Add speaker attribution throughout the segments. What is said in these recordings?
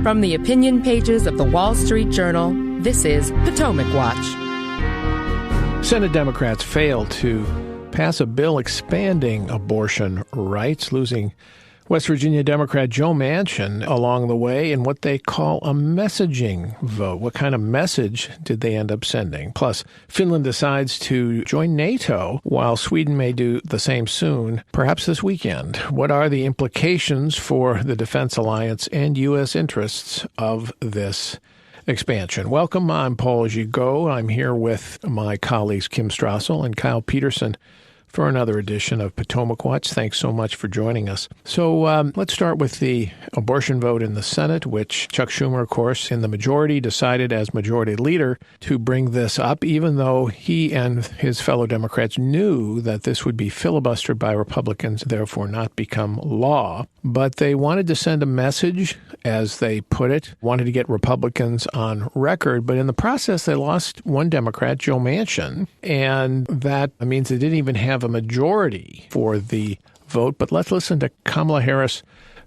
Speaker 1: From the opinion pages of the Wall Street Journal, this is Potomac Watch.
Speaker 2: Senate Democrats failed to pass a bill expanding abortion rights, losing West Virginia Democrat Joe Manchin along the way in what they call a messaging vote. What kind of message did they end up sending? Plus, Finland decides to join NATO while Sweden may do the same soon, perhaps this weekend. What are the implications for the defense alliance and U.S. interests of this expansion? Welcome. I'm Paul Gigot. I'm here with my colleagues Kim Strassel and Kyle Peterson for another edition of Potomac Watch. Thanks so much for joining us. So let's start with the abortion vote in the Senate, which Chuck Schumer, of course, in the majority, decided as majority leader to bring this up, even though he and his fellow Democrats knew that this would be filibustered by Republicans, therefore not become law. But they wanted to send a message, as they put it, wanted to get Republicans on record. But in the process, they lost one Democrat, Joe Manchin, and that means they didn't even have a majority for the vote. But let's listen to Kamala Harris,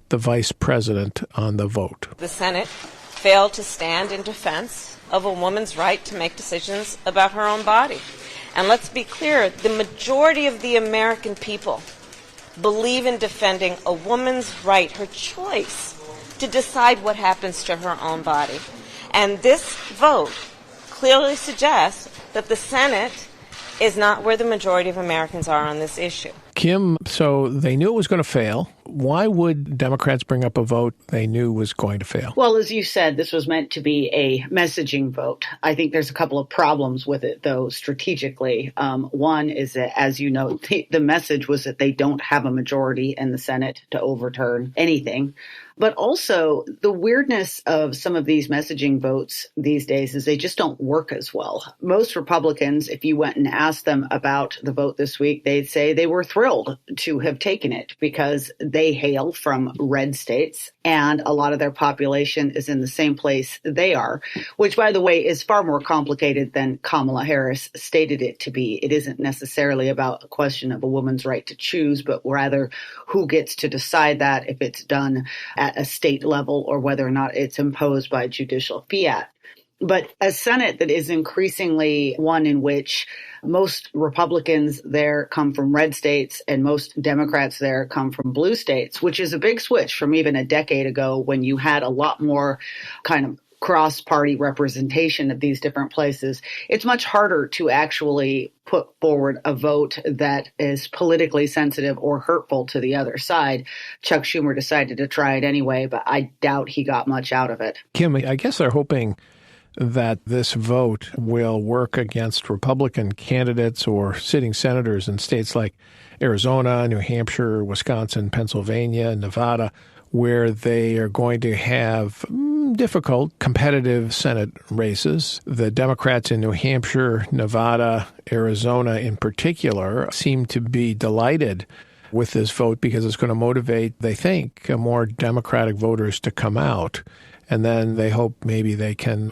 Speaker 2: the vice president, on the vote.
Speaker 3: The Senate failed to stand in defense of a woman's right to make decisions about her own body. And let's be clear, the majority of the American people believe in defending a woman's right, her choice, to decide what happens to her own body. And this vote clearly suggests that the Senate is not where the majority of Americans are on this issue.
Speaker 2: Kim, so they knew it was going to fail. Why would Democrats bring up a vote they knew was going to fail?
Speaker 4: Well, as you said, this was meant to be a messaging vote. I think there's a couple of problems with it, though, strategically. One is that, as you know, the message was that they don't have a majority in the Senate to overturn anything. But also, the weirdness of some of these messaging votes these days is they just don't work as well. Most Republicans, if you went and asked them about the vote this week, they'd say they were thrilled to have taken it because they hail from red states and a lot of their population is in the same place they are, which, by the way, is far more complicated than Kamala Harris stated it to be. It isn't necessarily about a question of a woman's right to choose, but rather who gets to decide that, if it's done at a state level or whether or not it's imposed by judicial fiat. But a Senate that is increasingly one in which most Republicans there come from red states and most Democrats there come from blue states, which is a big switch from even a decade ago when you had a lot more kind of cross-party representation of these different places. It's much harder to actually put forward a vote that is politically sensitive or hurtful to the other side. Chuck Schumer decided to try it anyway, but I doubt he got much out of it.
Speaker 2: Kim, I guess they're hoping that this vote will work against Republican candidates or sitting senators in states like Arizona, New Hampshire, Wisconsin, Pennsylvania, Nevada, where they are going to have difficult competitive Senate races. The Democrats in New Hampshire, Nevada, Arizona in particular seem to be delighted with this vote because it's going to motivate, they think, more Democratic voters to come out. And then they hope maybe they can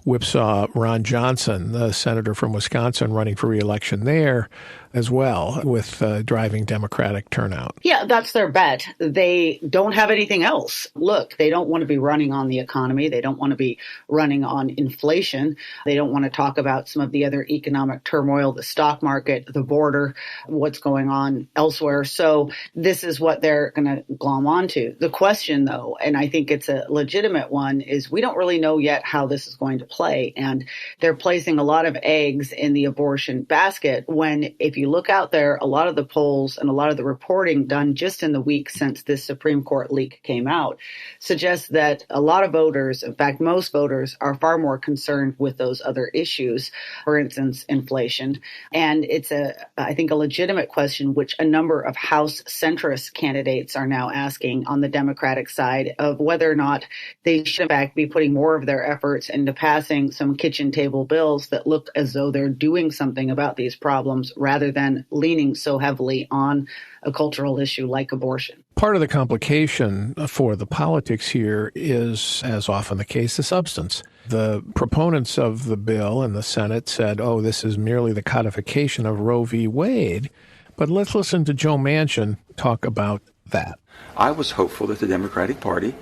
Speaker 2: whipsaw Ron Johnson, the senator from Wisconsin running for re-election there as well, with driving Democratic turnout.
Speaker 4: Yeah, that's their bet. They don't have anything else. Look, they don't want to be running on the economy. They don't want to be running on inflation. They don't want to talk about some of the other economic turmoil, the stock market, the border, what's going on elsewhere. So this is what they're going to glom onto. The question, though, and I think it's a legitimate one, is we don't really know yet how this is going to play. And they're placing a lot of eggs in the abortion basket when, if you look out there, a lot of the polls and a lot of the reporting done just in the week since this Supreme Court leak came out suggests that a lot of voters, in fact, most voters, are far more concerned with those other issues, for instance, inflation. And it's I think, a legitimate question, which a number of House centrist candidates are now asking on the Democratic side, of whether or not they should, in fact, be putting more of their efforts into passing some kitchen table bills that look as though they're doing something about these problems rather than leaning so heavily on a cultural issue like abortion.
Speaker 2: Part of the complication for the politics here is, as often the case, the substance. The proponents of the bill in the Senate said, oh, this is merely the codification of Roe v. Wade. But let's listen to Joe Manchin talk about that.
Speaker 5: I was hopeful that the Democratic Party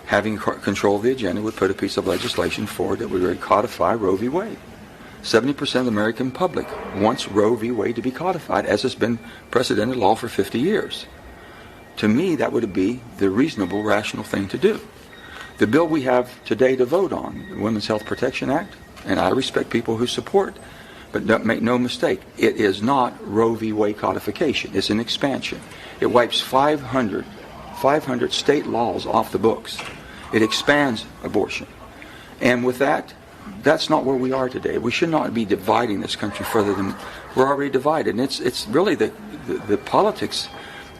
Speaker 5: having control of the agenda, would put a piece of legislation forward that would codify Roe v. Wade. 70% of the American public wants Roe v. Wade to be codified, as has been precedented law for 50 years. To me, that would be the reasonable, rational thing to do. The bill we have today to vote on, the Women's Health Protection Act, and I respect people who support, but don't make no mistake, it is not Roe v. Wade codification. It's an expansion. It wipes 500 state laws off the books. It expands abortion. And with that, that's not where we are today. We should not be dividing this country further than we're already divided. And it's really the politics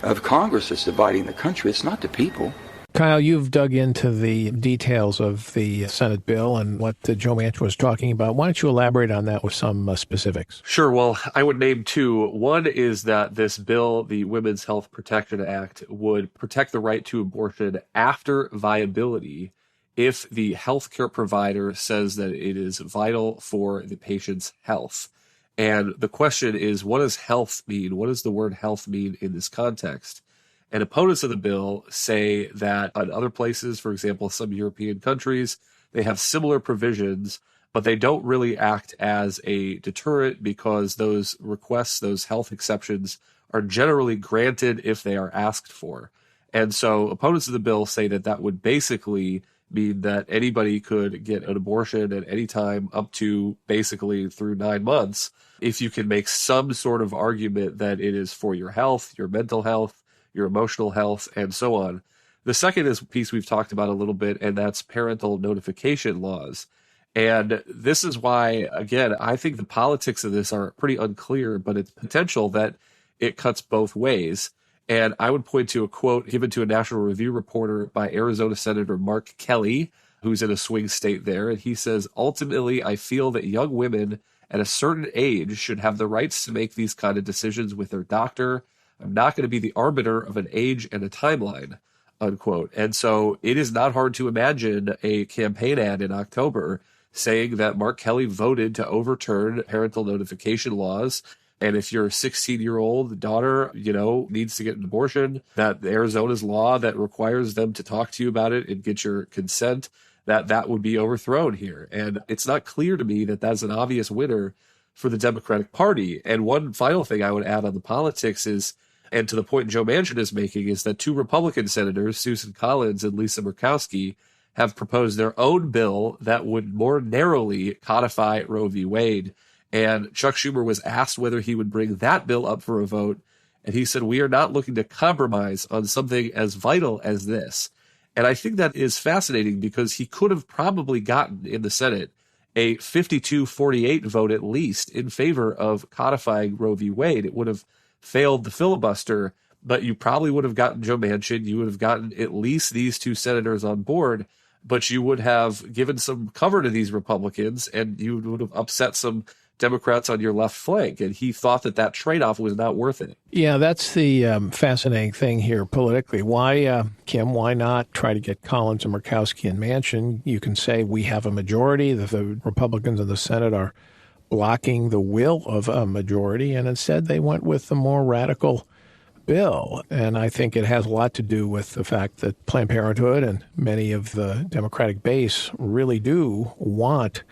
Speaker 5: of Congress that's dividing the country. It's not the people.
Speaker 2: Kyle, you've dug into the details of the Senate bill and what Joe Manchin was talking about. Why don't you elaborate on that with some specifics?
Speaker 6: Sure. Well, I would name two. One is that this bill, the Women's Health Protection Act, would protect the right to abortion after viability if the healthcare provider says that it is vital for the patient's health. And the question is, what does health mean? What does the word health mean in this context? And opponents of the bill say that on other places, for example, some European countries, they have similar provisions, but they don't really act as a deterrent because those requests, those health exceptions, are generally granted if they are asked for. And so opponents of the bill say that that would basically mean that anybody could get an abortion at any time up to basically through 9 months if you can make some sort of argument that it is for your health, your mental health, your emotional health, and so on. The second is a piece we've talked about a little bit, and that's parental notification laws. And this is why, again, I think the politics of this are pretty unclear, but it's potential that it cuts both ways. And I would point to a quote given to a National Review reporter by Arizona Senator Mark Kelly, who's in a swing state there. And he says, ultimately, I feel that young women at a certain age should have the rights to make these kind of decisions with their doctor. I'm not going to be the arbiter of an age and a timeline, unquote. And so it is not hard to imagine a campaign ad in October saying that Mark Kelly voted to overturn parental notification laws. And if your 16-year-old daughter, needs to get an abortion, that Arizona's law that requires them to talk to you about it and get your consent, that would be overthrown here. And it's not clear to me that that's an obvious winner for the Democratic Party. And one final thing I would add on the politics is, and to the point Joe Manchin is making, is that two Republican senators, Susan Collins and Lisa Murkowski, have proposed their own bill that would more narrowly codify Roe v. Wade. And Chuck Schumer was asked whether he would bring that bill up for a vote. And he said, we are not looking to compromise on something as vital as this. And I think that is fascinating because he could have probably gotten in the Senate a 52-48 vote at least in favor of codifying Roe v. Wade. It would have failed the filibuster, but you probably would have gotten Joe Manchin. You would have gotten at least these two senators on board, but you would have given some cover to these Republicans and you would have upset some Democrats on your left flank. And he thought that trade-off was not worth it. Yeah, that's the fascinating thing here politically. Why, Kim, why not try to get Collins and Murkowski and Manchin? You can say we have a majority, that the Republicans in the Senate are blocking the will of a majority, and instead they went with the more radical bill. And I think it has a lot to do with the fact that Planned Parenthood and many of the Democratic base really do want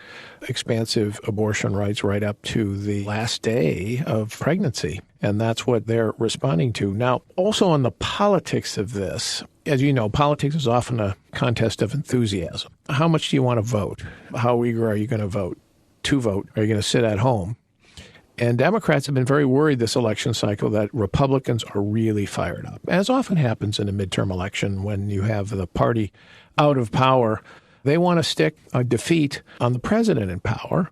Speaker 6: expansive abortion rights right up to the last day of pregnancy. And that's what they're responding to. Now, also on the politics of this, as you know, politics is often a contest of enthusiasm. How much do you want to vote? How eager are you going to vote? To vote? Are you going to sit at home? And Democrats have been very worried this election cycle that Republicans are really fired up, as often happens in a midterm election when you have the party out of power. They want to stick a defeat on the president in power.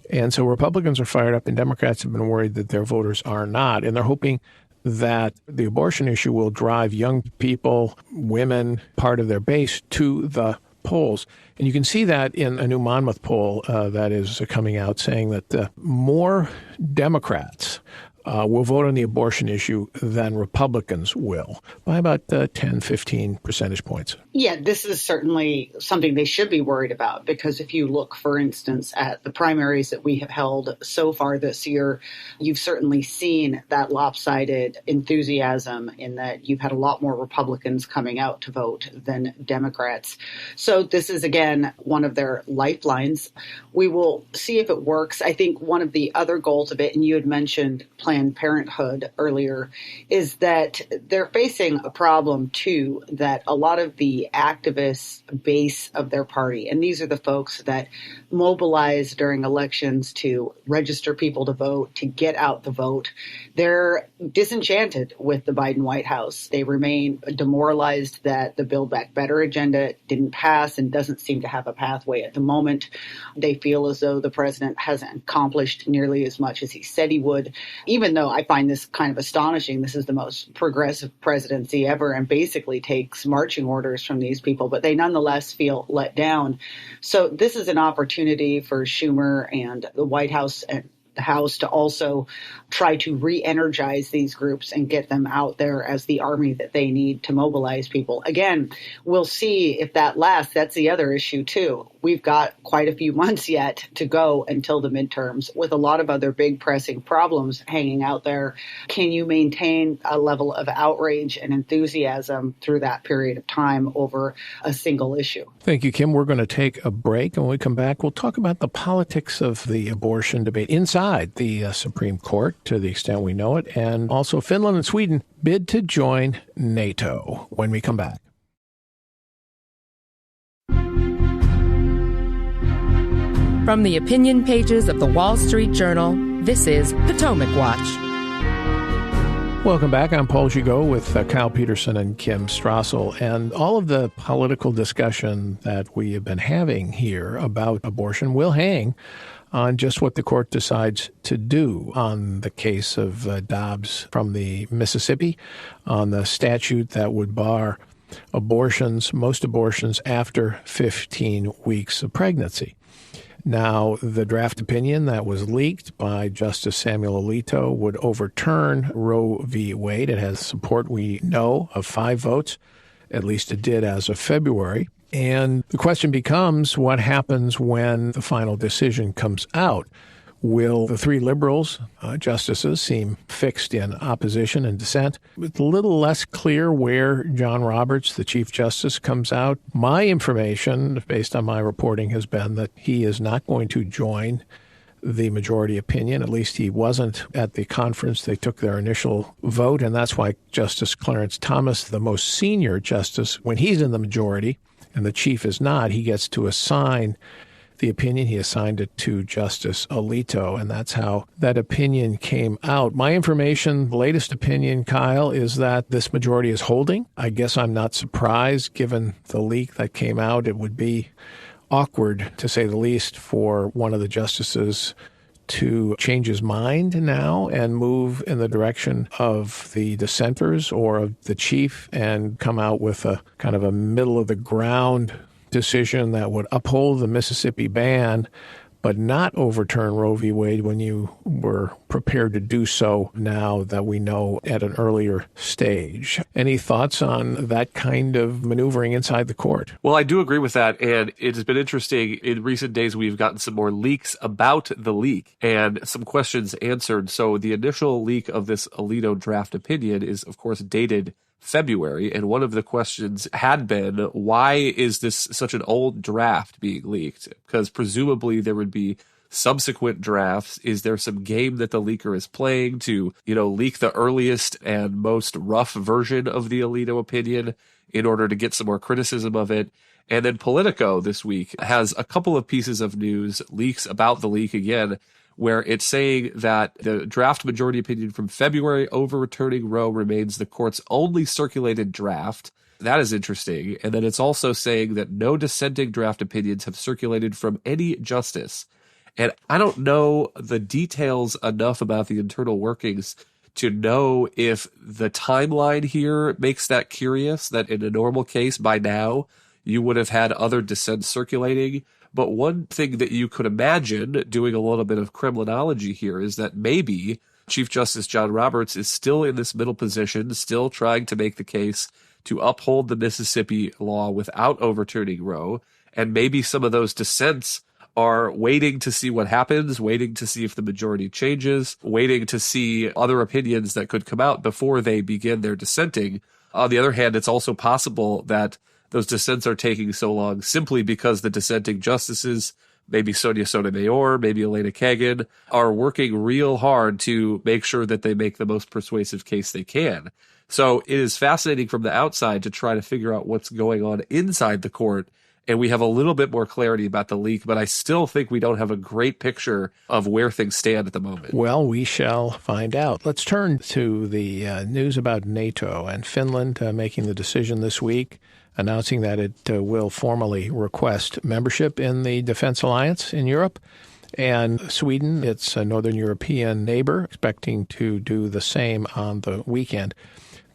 Speaker 6: And so Republicans are fired up and Democrats have been worried that their voters are not. And they're hoping that the abortion issue will drive young people, women, part of their base to the polls. And you can see that in a new Monmouth poll that is coming out saying that more Democrats
Speaker 2: will vote on the abortion issue than Republicans will, by about 10, 15 percentage points.
Speaker 4: Yeah, this is certainly something they should be worried about, because if you look, for instance, at the primaries that we have held so far this year, you've certainly seen that lopsided enthusiasm in that you've had a lot more Republicans coming out to vote than Democrats. So this is, again, one of their lifelines. We will see if it works. I think one of the other goals of it, and you had mentioned Planned Parenthood earlier, is that they're facing a problem, too, that a lot of the activist base of their party, and these are the folks that mobilize during elections to register people to vote, to get out the vote, they're disenchanted with the Biden White House. They remain demoralized that the Build Back Better agenda didn't pass and doesn't seem to have a pathway at the moment. They feel as though the president hasn't accomplished nearly as much as he said he would, even though I find this kind of astonishing. This is the most progressive presidency ever and basically takes marching orders from these people, but they nonetheless feel let down. So this is an opportunity for Schumer and the White House and the House to also try to re-energize these groups and get them out there as the army that they need to mobilize people. Again, we'll see if that lasts. That's the other issue, too. We've got quite a few months yet to go until the midterms with a lot of other big pressing problems hanging out there. Can you maintain a level of outrage and enthusiasm through that period of time over a single issue?
Speaker 2: Thank you, Kim. We're going to take a break. And when we come back, we'll talk about the politics of the abortion debate inside the Supreme Court, to the extent we know it, and also Finland and Sweden bid to join NATO when we come back.
Speaker 1: From the opinion pages of the Wall Street Journal, this is Potomac Watch.
Speaker 2: Welcome back. I'm Paul Gigot with Kyle Peterson and Kim Strassel. And all of the political discussion that we have been having here about abortion will hang on just what the court decides to do on the case of Dobbs from the Mississippi, on the statute that would bar abortions, most abortions after 15 weeks of pregnancy. Now, the draft opinion that was leaked by Justice Samuel Alito would overturn Roe v. Wade. It has support, we know, of 5 votes. At least it did as of February. And the question becomes, what happens when the final decision comes out? Will the 3 liberals, justices, seem fixed in opposition and dissent? It's a little less clear where John Roberts, the Chief Justice, comes out. My information, based on my reporting, has been that he is not going to join the majority opinion. At least he wasn't at the conference. They took their initial vote, and that's why Justice Clarence Thomas, the most senior justice, when he's in the majority and the chief is not, he gets to assign the opinion. He assigned it to Justice Alito, and that's how that opinion came out. My information, the latest opinion, Kyle, is that this majority is holding. I guess I'm not surprised, given the leak that came out. It would be awkward, to say the least, for one of the justices to change his mind now and move in the direction of the dissenters or of the chief and come out with a kind of a middle-of-the-ground decision that would uphold the Mississippi ban but not overturn Roe v. Wade when you were prepared to do so now that we know at an earlier stage. Any thoughts on that kind of maneuvering inside the court?
Speaker 6: Well, I do agree with that, and it has been interesting. In recent days, we've gotten some more leaks about the leak and some questions answered. So the initial leak of this Alito draft opinion is, of course, dated February, and one of the questions had been, why is this such an old draft being leaked? Because presumably there would be subsequent drafts. Is there some game that the leaker is playing to, leak the earliest and most rough version of the Alito opinion in order to get some more criticism of it? And then Politico this week has a couple of pieces of news, leaks about the leak again, where it's saying that the draft majority opinion from February overturning Roe remains the court's only circulated draft. That is interesting. And then it's also saying that no dissenting draft opinions have circulated from any justice. And I don't know the details enough about the internal workings to know if the timeline here makes that curious, that in a normal case by now you would have had other dissents circulating. But one thing that you could imagine, doing a little bit of criminology here, is that maybe Chief Justice John Roberts is still in this middle position, still trying to make the case to uphold the Mississippi law without overturning Roe. And maybe some of those dissents are waiting to see what happens, waiting to see if the majority changes, waiting to see other opinions that could come out before they begin their dissenting. On the other hand, it's also possible that those dissents are taking so long simply because the dissenting justices, maybe Sonia Sotomayor, maybe Elena Kagan, are working real hard to make sure that they make the most persuasive case they can. So it is fascinating from the outside to try to figure out what's going on inside the court. And we have a little bit more clarity about the leak, but I still think we don't have a great picture of where things stand at the moment.
Speaker 2: Well, we shall find out. Let's turn to the news about NATO and Finland making the decision this week, announcing that it will formally request membership in the Defense Alliance in Europe. And Sweden, its Northern European neighbor, expecting to do the same on the weekend.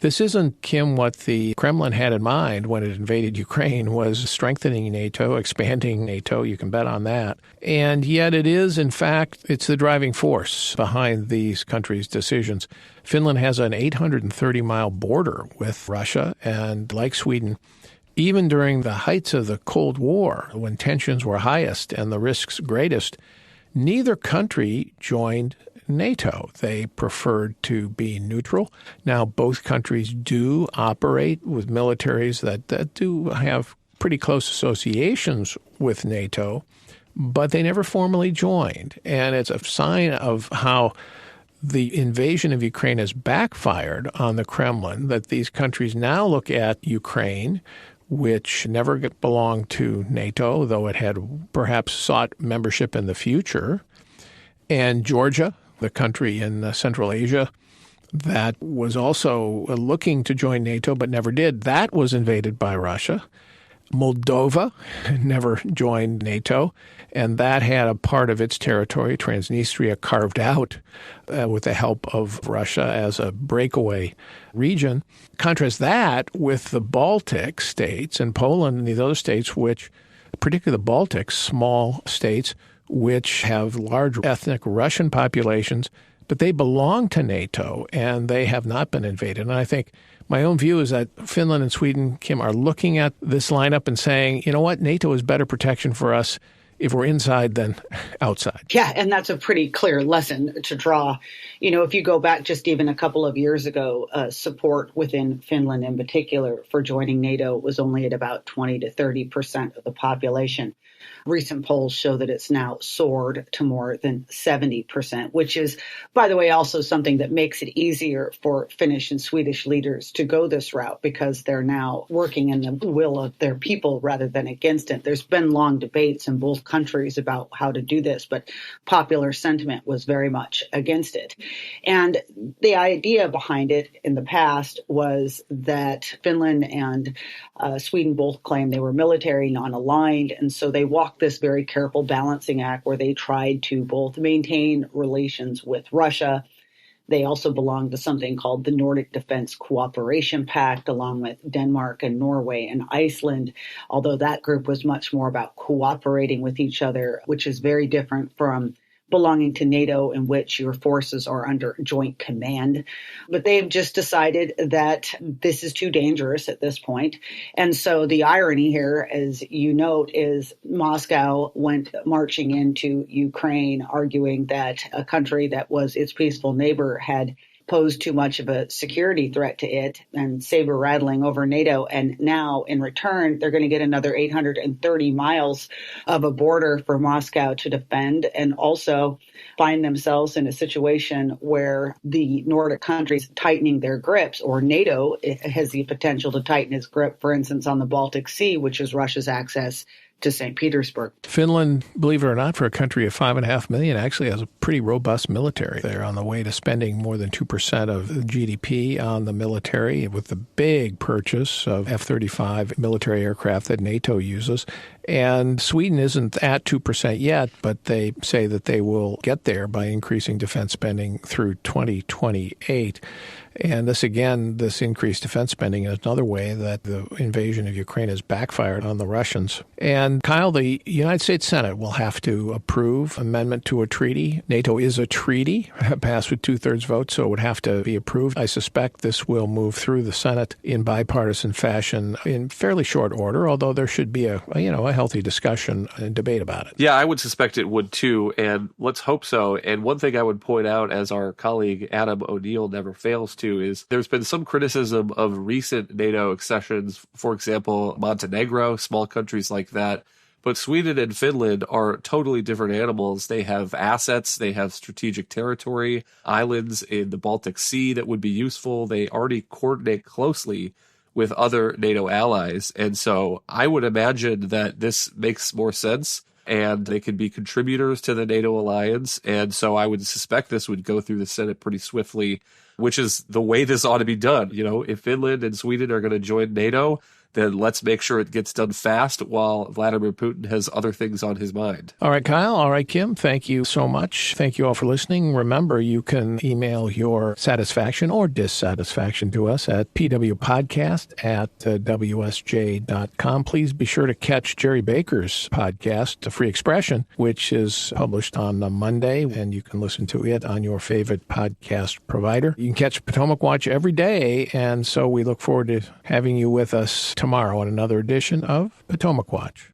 Speaker 2: This isn't, Kim, what the Kremlin had in mind when it invaded Ukraine, was strengthening NATO, expanding NATO. You can bet on that. And yet it is, in fact, it's the driving force behind these countries' decisions. Finland has an 830-mile border with Russia, and like Sweden, even during the heights of the Cold War, when tensions were highest and the risks greatest, neither country joined NATO. They preferred to be neutral. Now, both countries do operate with militaries that do have pretty close associations with NATO, but they never formally joined. And it's a sign of how the invasion of Ukraine has backfired on the Kremlin, that these countries now look at Ukraine, which never belonged to NATO, though it had perhaps sought membership in the future, and Georgia, the country in Central Asia that was also looking to join NATO but never did. That was invaded by Russia. Moldova never joined NATO, and that had a part of its territory, Transnistria, carved out with the help of Russia as a breakaway region. Contrast that with the Baltic states and Poland and these other states, which, particularly the Baltics, small states, which have large ethnic Russian populations, but they belong to NATO and they have not been invaded. And I think my own view is that Finland and Sweden, Kim, are looking at this lineup and saying, you know what, NATO is better protection for us if we're inside than outside.
Speaker 4: Yeah, and that's a pretty clear lesson to draw. You know, if you go back just even a couple of years ago, support within Finland in particular for joining NATO was only at about 20 to 30% of the population. Recent polls show that it's now soared to more than 70%, which is, by the way, also something that makes it easier for Finnish and Swedish leaders to go this route because they're now working in the will of their people rather than against it. There's been long debates in both countries about how to do this, but popular sentiment was very much against it. And the idea behind it in the past was that Finland and Sweden both claimed they were military non-aligned, and so they walked this very careful balancing act where they tried to both maintain relations with Russia. They also belonged to something called the Nordic Defense Cooperation Pact, along with Denmark and Norway and Iceland, although that group was much more about cooperating with each other, which is very different from belonging to NATO, in which your forces are under joint command. But they've just decided that this is too dangerous at this point. And so the irony here, as you note, is Moscow went marching into Ukraine, arguing that a country that was its peaceful neighbor had posed too much of a security threat to it and saber rattling over NATO. And now in return, they're going to get another 830 miles of a border for Moscow to defend, and also find themselves in a situation where the Nordic countries tightening their grips, or NATO has the potential to tighten its grip, for instance, on the Baltic Sea, which is Russia's access to St. Petersburg.
Speaker 2: Finland, believe it or not, for a country of 5.5 million, actually has a pretty robust military. They're on the way to spending more than 2% of GDP on the military, with the big purchase of F-35 military aircraft that NATO uses. And Sweden isn't at 2% yet, but they say that they will get there by increasing defense spending through 2028. And this increased defense spending is another way that the invasion of Ukraine has backfired on the Russians. And Kyle, the United States Senate will have to approve amendment to a treaty. NATO is a treaty, passed with 2/3 vote, so it would have to be approved. I suspect this will move through the Senate in bipartisan fashion in fairly short order, although there should be a healthy discussion and debate about it.
Speaker 6: Yeah, I would suspect it would too, and let's hope so. And one thing I would point out, as our colleague Adam O'Neill never fails to, is there's been some criticism of recent NATO accessions, for example, Montenegro, small countries like that. But Sweden and Finland are totally different animals. They have assets, they have strategic territory, islands in the Baltic Sea that would be useful. They already coordinate closely with other NATO allies. And so I would imagine that this makes more sense, and they could be contributors to the NATO alliance. And so I would suspect this would go through the Senate pretty swiftly, which is the way this ought to be done. If Finland and Sweden are going to join NATO, then let's make sure it gets done fast while Vladimir Putin has other things on his mind.
Speaker 2: All right, Kyle. All right, Kim. Thank you so much. Thank you all for listening. Remember, you can email your satisfaction or dissatisfaction to us at pwpodcast@wsj.com. Please be sure to catch Jerry Baker's podcast, Free Expression, which is published on a Monday, and you can listen to it on your favorite podcast provider. You can catch Potomac Watch every day, and so we look forward to having you with us tomorrow on another edition of Potomac Watch.